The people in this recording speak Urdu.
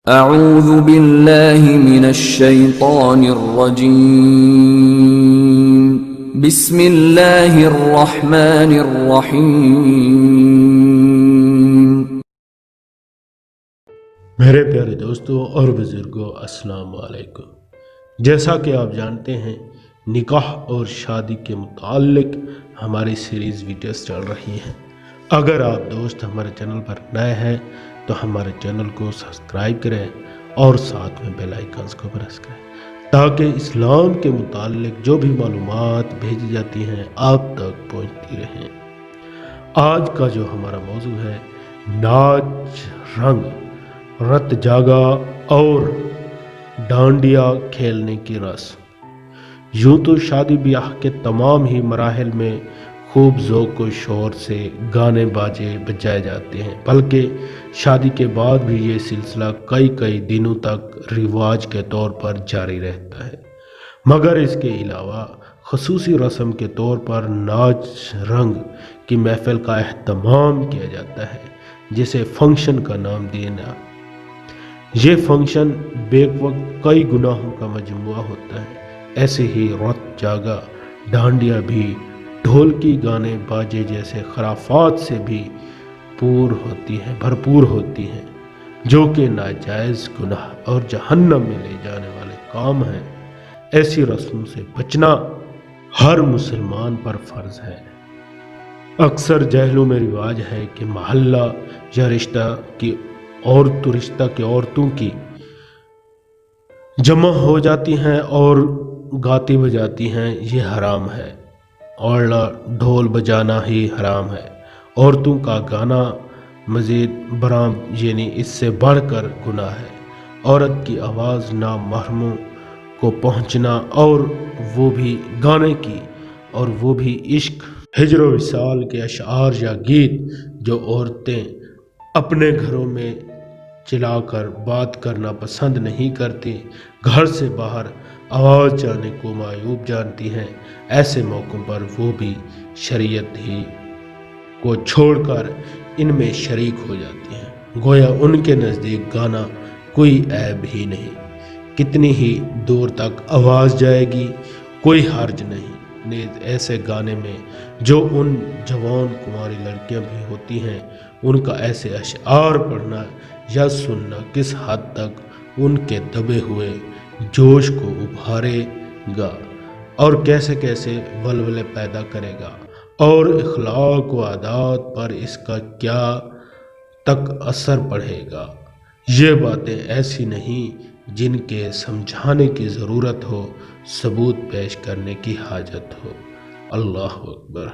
اعوذ باللہ من الشیطان الرجیم بسم اللہ الرحمن الرحیم۔ میرے پیارے دوستوں اور بزرگوں، السلام علیکم۔ جیسا کہ آپ جانتے ہیں، نکاح اور شادی کے متعلق ہماری سیریز ویڈیوز چل رہی ہیں۔ اگر آپ دوست ہمارے چینل پر نئے ہیں تو ہمارے چینل کو سبسکرائب کریں اور ساتھ میں بیل آئیکنز کو پریس کریں تاکہ اسلام کے متعلق جو بھی معلومات بھیجی جاتی ہیں آپ تک پہنچتی رہیں۔ آج کا جو ہمارا موضوع ہے، ناچ رنگ، رت جاگا اور ڈانڈیا کھیلنے کی رسم۔ یوں تو شادی بیاہ کے تمام ہی مراحل میں خوب ذوق و شور سے گانے باجے بجائے جاتے ہیں، بلکہ شادی کے بعد بھی یہ سلسلہ کئی دنوں تک رواج کے طور پر جاری رہتا ہے۔ مگر اس کے علاوہ خصوصی رسم کے طور پر ناچ رنگ کی محفل کا اہتمام کیا جاتا ہے، جسے فنکشن کا نام دینا۔ یہ فنکشن بیک وقت کئی گناہوں کا مجموعہ ہوتا ہے۔ ایسے ہی رت جاگا ڈانڈیا بھی ڈھولکی گانے باجے جیسے خرافات سے بھی بھرپور ہوتی ہیں، جو کہ ناجائز گناہ اور جہنم میں لے جانے والے کام ہیں۔ ایسی رسموں سے بچنا ہر مسلمان پر فرض ہے۔ اکثر جہلوں میں رواج ہے کہ محلہ یا رشتہ کی عورتوں کی جمع ہو جاتی ہیں اور گاتی بجاتی ہیں، یہ حرام ہے۔ اور ڈھول بجانا ہی حرام ہے۔ عورتوں کا گانا مزید برآں یعنی اس سے بڑھ کر گناہ ہے۔ عورت کی آواز نامحرموں کو پہنچنا اور وہ بھی گانے کی، اور وہ بھی عشق، ہجر و وصال کے اشعار یا گیت جو عورتیں اپنے گھروں میں چلا کر بات کرنا پسند نہیں کرتی، گھر سے باہر آواز چلانے کو معیوب جانتی ہیں، ایسے موقعوں پر وہ بھی شریعت ہی کو چھوڑ کر ان میں شریک ہو جاتی ہیں۔ گویا ان کے نزدیک گانا کوئی عیب ہی نہیں، کتنی ہی دور تک آواز جائے گی، کوئی حرج نہیں۔ نیز ایسے گانے میں جو ان جوان کنواری لڑکیاں بھی ہوتی ہیں، ان کا ایسے اشعار پڑھنا یا سننا کس حد تک ان کے دبے ہوئے جوش کو ابھارے گا اور کیسے ولولے پیدا کرے گا، اور اخلاق و عادات پر اس کا کیا تک اثر پڑے گا۔ یہ باتیں ایسی نہیں جن کے سمجھانے کی ضرورت ہو، ثبوت پیش کرنے کی حاجت ہو۔ اللہ اکبر۔